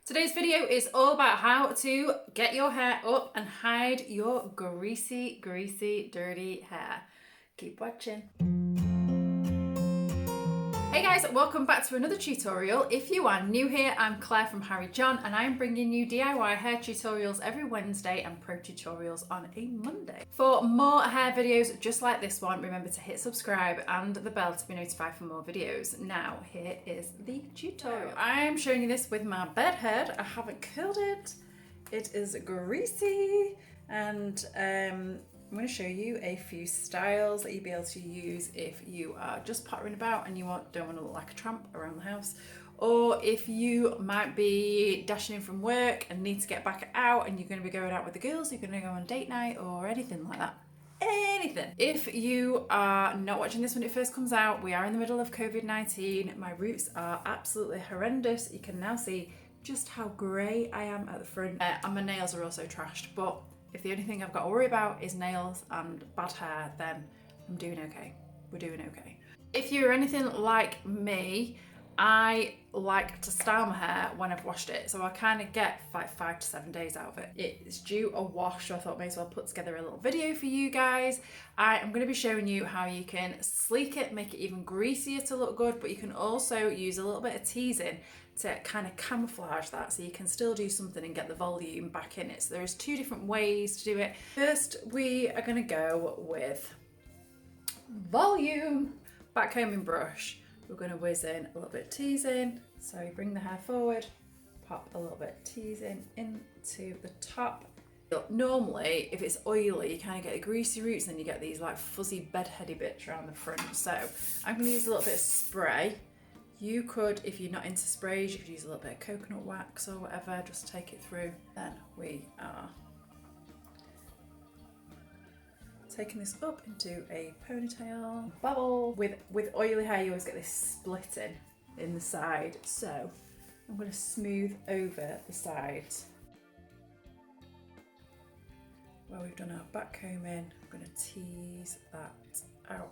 Today's video is all about how to get your hair up and hide your greasy, dirty hair. Keep watching. Hey guys, welcome back to another tutorial. If you are new here, I'm Claire from Harry John and I'm bringing you DIY hair tutorials every Wednesday and pro tutorials on a Monday. For more hair videos just like this one, remember to hit subscribe and the bell to be notified for more videos. Now, here is the tutorial. I'm showing you this with my bed head. I haven't curled it. It is greasy and I'm going to show you a few styles that you'll be able to use if you are just pottering about and you don't want to look like a tramp around the house, or if you might be dashing in from work and need to get back out and you're going to be going out with the girls, you're going to go on date night or anything like that. Anything. If you are not watching this when it first comes out, we are in the middle of COVID-19. My roots are absolutely horrendous. You can now see just how grey I am at the front, and my nails are also trashed, but if the only thing I've got to worry about is nails and bad hair, then I'm doing okay. We're doing okay. If you're anything like me, I like to style my hair when I've washed it, so I kind of get like 5 to 7 days out of it. It's due a wash, so I thought may as well put together a little video for you guys. I am going to be showing you how you can sleek it, make it even greasier to look good, but you can also use a little bit of teasing to kind of camouflage that so you can still do something and get the volume back in it. So there's 2 different ways to do it. First, we are going to go with volume backcombing brush. We're going to whiz in a little bit of teasing. So you bring the hair forward, pop a little bit of teasing into the top. Normally, if it's oily, you kind of get the greasy roots and then you get these like fuzzy bedheady bits around the front. So I'm going to use a little bit of spray. You could, if you're not into sprays, you could use a little bit of coconut wax or whatever, just take it through. Then we are taking this up into a ponytail bubble. With oily hair, you always get this splitting in the side. So I'm going to smooth over the sides. Where we've done our back combing, I'm going to tease that out.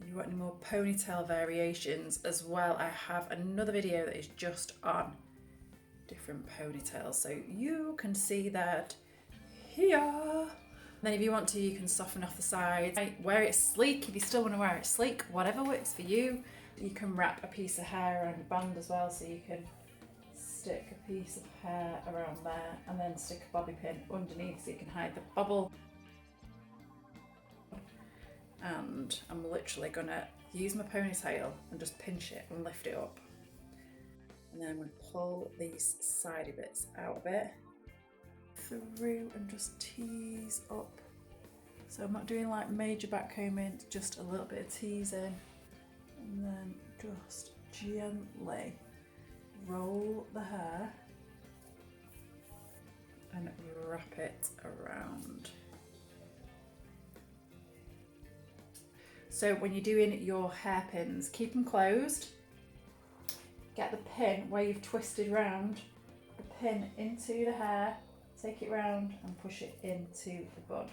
If you want any more ponytail variations as well, I have another video that is just on different ponytails, so you can see that here. Then if you want to, you can soften off the sides. Wear it sleek if you still want to wear it sleek, whatever works for you. You can wrap a piece of hair around your band as well, so you can stick a piece of hair around there and then stick a bobby pin underneath so you can hide the bubble. And I'm literally gonna use my ponytail and just pinch it and lift it up. And then I'm gonna pull these sidey bits out a bit through and just tease up. So I'm not doing like major back combing, just a little bit of teasing. And then just gently roll the hair and wrap it around. So when you're doing your hairpins, keep them closed. Get the pin where you've twisted round, the pin into the hair, take it round and push it into the bun.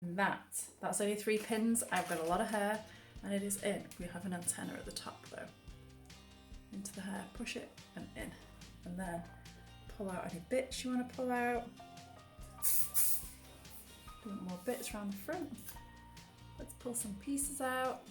And that's only 3 pins. I've got a lot of hair and it is in. We have an antenna at the top though. Into the hair, push it and in. And then pull out any bits you want to pull out. Do more bits around the front. Let's pull some pieces out.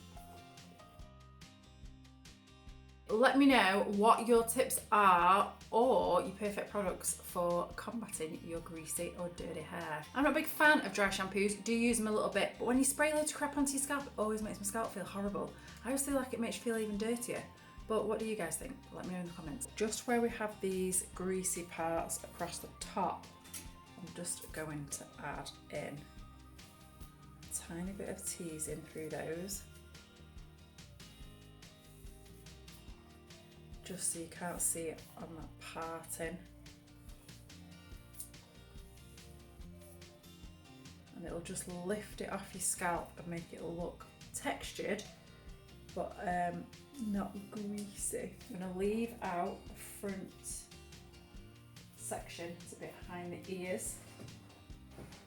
Let me know what your tips are or your perfect products for combating your greasy or dirty hair. I'm not a big fan of dry shampoos, do use them a little bit, but when you spray loads of crap onto your scalp, it always makes my scalp feel horrible. I always feel like it makes you feel even dirtier. But what do you guys think? Let me know in the comments. Just where we have these greasy parts across the top, I'm just going to add in a tiny bit of teasing through those. Just so you can't see it on that parting. And it'll just lift it off your scalp and make it look textured, but not greasy. I'm going to leave out the front section to behind the ears.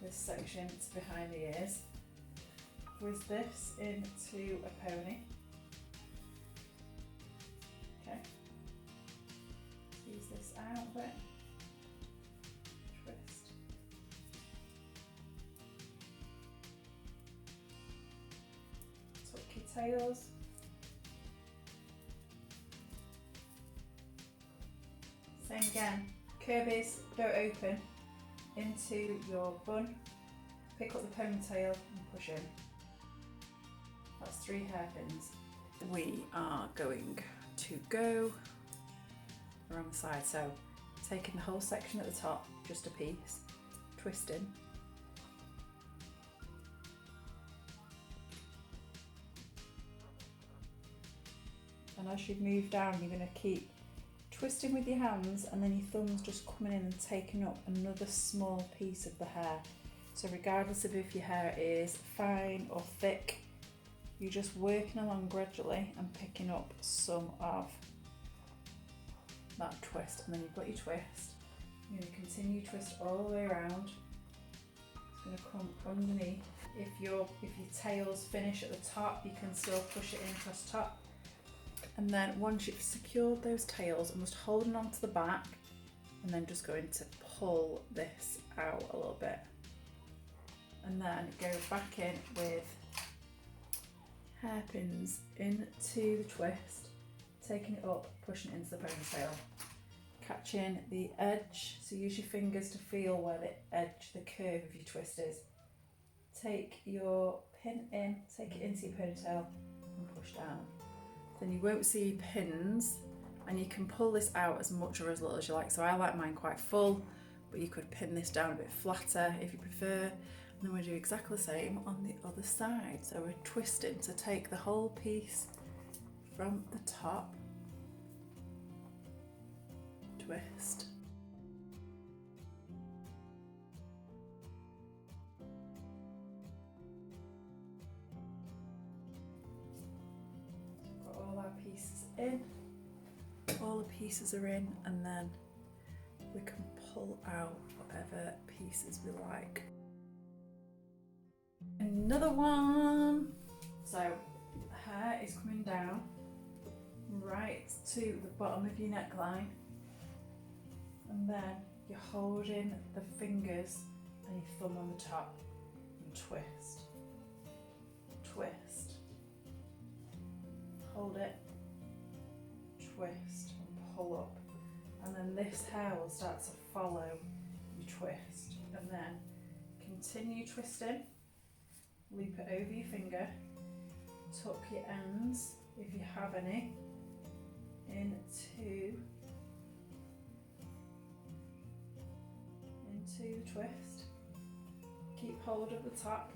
this section to behind the ears. Twist this into a pony. Okay. Squeeze this out a bit. Twist. Tuck your tails. Same again. Curvies don't open into your bun. Pick up the ponytail and push in. That's 3 hairpins. We are going to go around the side. So taking the whole section at the top, just a piece, twisting. And as you move down, you're going to keep twisting with your hands, and then your thumb's just coming in and taking up another small piece of the hair. So regardless of if your hair is fine or thick, you're just working along gradually and picking up some of that twist. And then you've got your twist. You're going to continue twist all the way around. It's going to come underneath. If your tails finish at the top, you can still push it in across the top. And then once you've secured those tails, I'm just holding on to the back and then just going to pull this out a little bit. And then go back in with hairpins into the twist, taking it up, pushing it into the ponytail. Catching the edge, so use your fingers to feel where the edge, the curve of your twist is. Take your pin in, take it into your ponytail and push down. Then you won't see pins, and you can pull this out as much or as little as you like. So I like mine quite full, but you could pin this down a bit flatter if you prefer. And then we'll do exactly the same on the other side. So we're twisting to take the whole piece from the top, twist. Pieces in, all the pieces are in, and then we can pull out whatever pieces we like. Another one. So hair is coming down right to the bottom of your neckline, and then you're holding the fingers and your thumb on the top and twist, twist, hold it, twist and pull up, and then this hair will start to follow your twist, and then continue twisting, loop it over your finger, tuck your ends if you have any into the twist, keep hold of the top,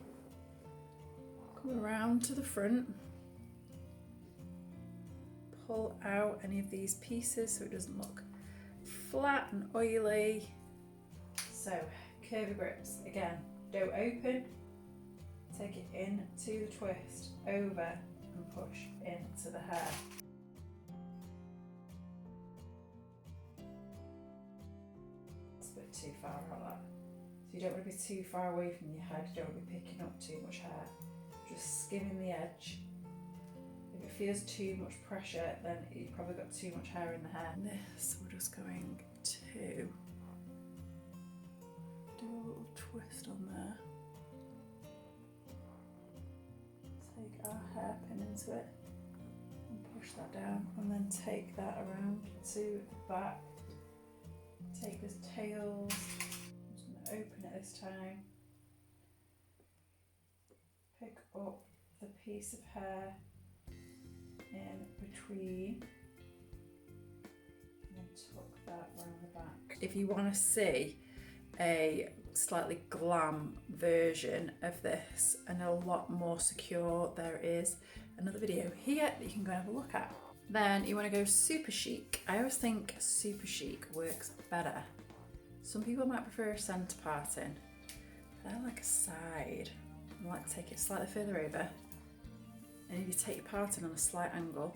come around to the front, pull out any of these pieces so it doesn't look flat and oily. So curvy grips, again, don't open, take it into the twist, over and push into the hair. It's a bit too far out that. So you don't want to be too far away from your head, you don't want to be picking up too much hair, just skimming the edge. If it feels too much pressure, then you've probably got too much hair in the hair. And this, we're just going to do a little twist on there. Take our hairpin into it and push that down, and then take that around to the back. Take this tails, I'm just going to open it this time. Pick up the piece of hair in between and then tuck that around the back. If you want to see a slightly glam version of this and a lot more secure, there is another video here that you can go and have a look at. Then you want to go super chic. I always think super chic works better. Some people might prefer a centre parting, but I like a side. I like to take it slightly further over, and if you take your parting on a slight angle.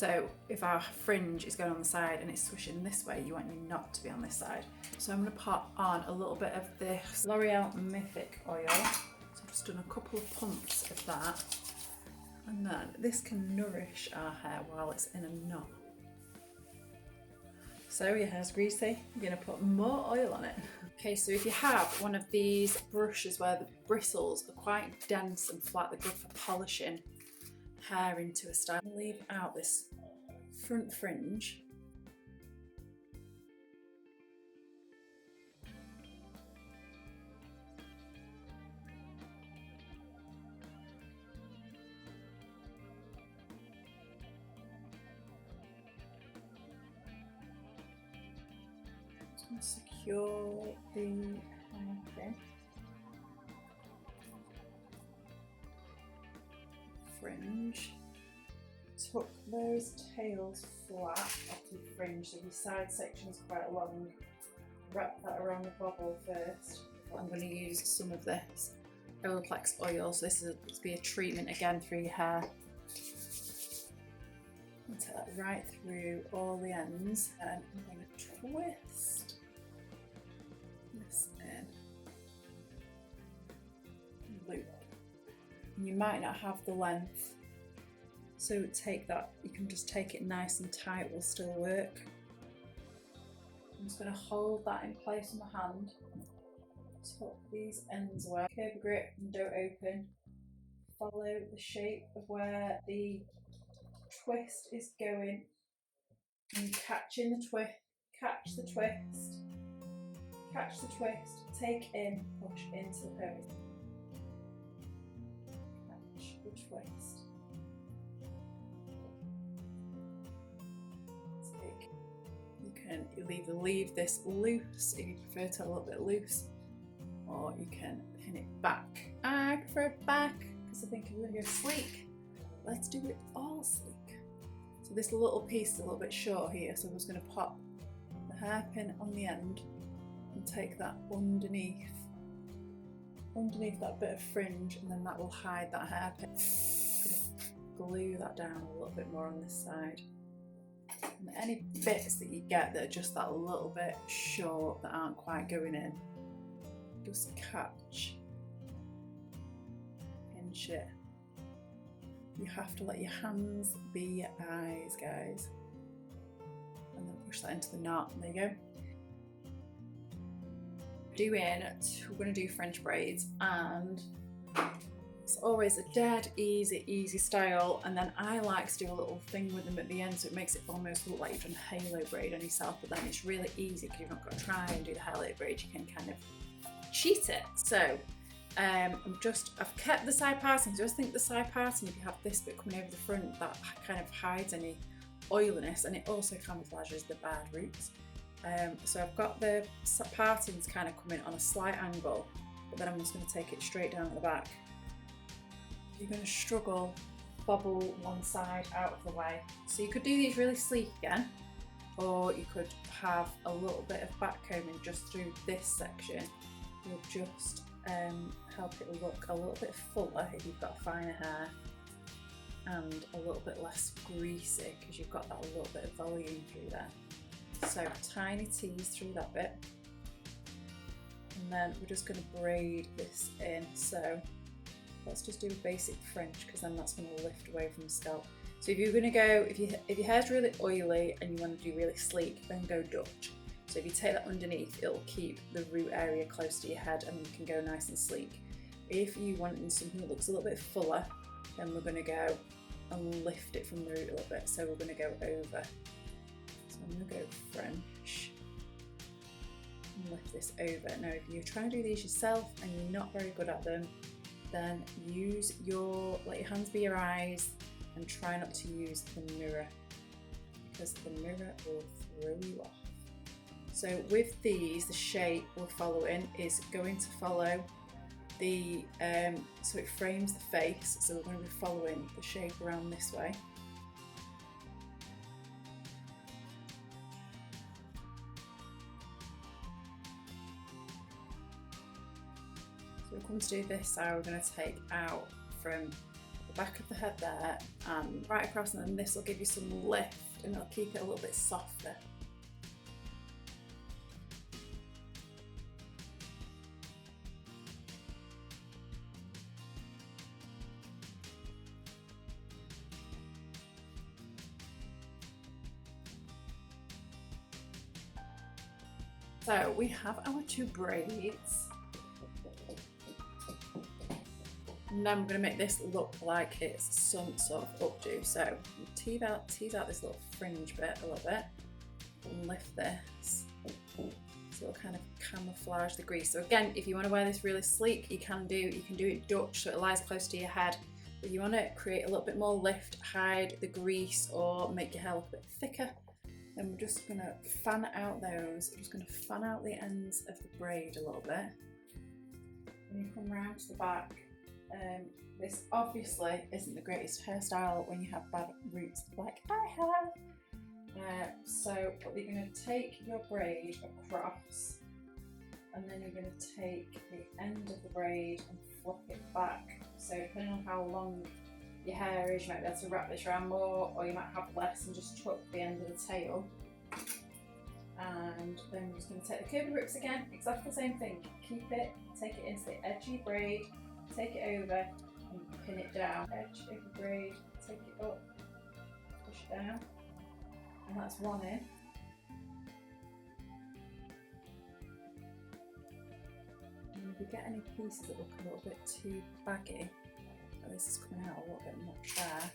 So if our fringe is going on the side and it's swishing this way, you want your knot to be on this side. So I'm going to pop on a little bit of this L'Oreal Mythic oil. So I've just done a couple of pumps of that. And then this can nourish our hair while it's in a knot. So your hair's greasy, you're going to put more oil on it. Okay, so if you have one of these brushes where the bristles are quite dense and flat, they're good for polishing hair into a style. Leave out this front fringe. Just going to secure the hair bit. Fringe. Tuck those tails flat off the fringe, so your side section is quite long. Wrap that around the bobble first. I'm going to use some of this OLAPLEX oil, so this is to be a treatment again through your hair. I'll take that right through all the ends, and I'm going to twist this in. Loop. You might not have the length, so take that, you can just take it nice and tight, will still work. I'm just going to hold that in place on my hand, tuck these ends away, curb grip and don't open, follow the shape of where the twist is going, and catch in the twist, catch the twist, catch the twist, take in, push into the pose. Twist. Take. You can either leave this loose if you prefer to have a little bit loose, or you can pin it back. I prefer it back because I think I'm going to go sleek. Let's do it all sleek. So this little piece is a little bit short here, so I'm just going to pop the hairpin on the end and take that underneath that bit of fringe, and then that will hide that hairpin. I'm going to glue that down a little bit more on this side. And any bits that you get that are just that little bit short, that aren't quite going in, just catch, pinch it. You have to let your hands be your eyes, guys. And then push that into the knot, and there you go. We're going to do French braids, and it's always a dead easy style, and then I like to do a little thing with them at the end, so it makes it almost look like you've done a halo braid on yourself, but then it's really easy because you've not got to try and do the halo braid, you can kind of cheat it. So I've kept the side parting. Just think the side parting, if you have this bit coming over the front, that kind of hides any oiliness, and it also camouflages the bad roots. So I've got the partings kind of coming on a slight angle, but then I'm just going to take it straight down at the back. You're going to struggle, bobble one side out of the way. So you could do these really sleek again, or you could have a little bit of back combing just through this section. Will just help it look a little bit fuller if you've got finer hair, and a little bit less greasy because you've got that little bit of volume through there. So tiny tease through that bit, and then we're just going to braid this in. So let's just do a basic French, because then that's going to lift away from the scalp. So if you're going to go, if your hair's really oily and you want to do really sleek, then go Dutch. So if you take that underneath, it'll keep the root area close to your head, and you can go nice and sleek. If you want something that looks a little bit fuller, then we're going to go and lift it from the root a little bit. So we're going to go over. So I'm going to go French and lift this over. Now if you're trying to do these yourself and you're not very good at them, then let your hands be your eyes, and try not to use the mirror, because the mirror will throw you off. So with these, the shape we're following is going to follow the, so it frames the face, so we're going to be following the shape around this way. So we come to do this side, we're going to take out from the back of the head there and right across, and then this will give you some lift and it'll keep it a little bit softer. So we have our 2 braids. Now I'm going to make this look like it's some sort of updo. So tease out this little fringe bit a little bit and lift this so it'll kind of camouflage the grease. So again, if you want to wear this really sleek, you can do it Dutch so it lies close to your head. If you want to create a little bit more lift, hide the grease or make your hair look a bit thicker, then we're just going to fan out those. I'm just going to fan out the ends of the braid a little bit. When you come round to the back, this obviously isn't the greatest hairstyle when you have bad roots like I have. So you're going to take your braid across and then you're going to take the end of the braid and flip it back. So depending on how long your hair is, you might be able to wrap this around more, or you might have less and just tuck the end of the tail. And then we're just going to take the curly rips again, exactly the same thing. Keep it, take it into the edgy braid, take it over and pin it down. Edge of the braid, take it up, push it down, and that's one in. And if you get any pieces that look a little bit too baggy, this is coming out a little bit much there,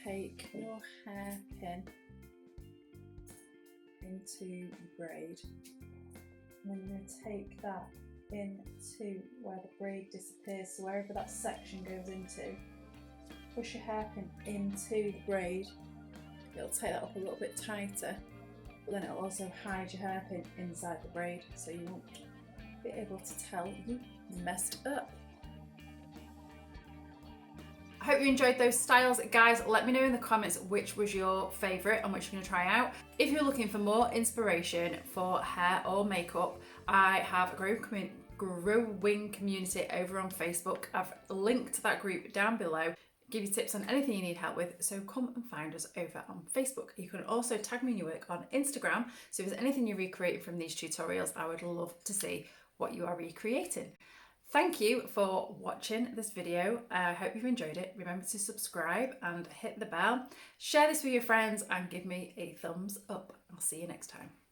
take your hairpin into your braid and then you're going to take that into where the braid disappears, so wherever that section goes into, push your hairpin into the braid. It'll take that up a little bit tighter, but then it'll also hide your hairpin inside the braid so you won't be able to tell you messed up. I hope you enjoyed those styles. Guys, let me know in the comments which was your favourite and which you're going to try out. If you're looking for more inspiration for hair or makeup, I have a growing community over on Facebook. I've linked that group down below. Give you tips on anything you need help with, so come and find us over on Facebook. You can also tag me in your work on Instagram, so if there's anything you're recreating from these tutorials, I would love to see what you are recreating. Thank you for watching this video. I hope you've enjoyed it. Remember to subscribe and hit the bell. Share this with your friends and give me a thumbs up. I'll see you next time.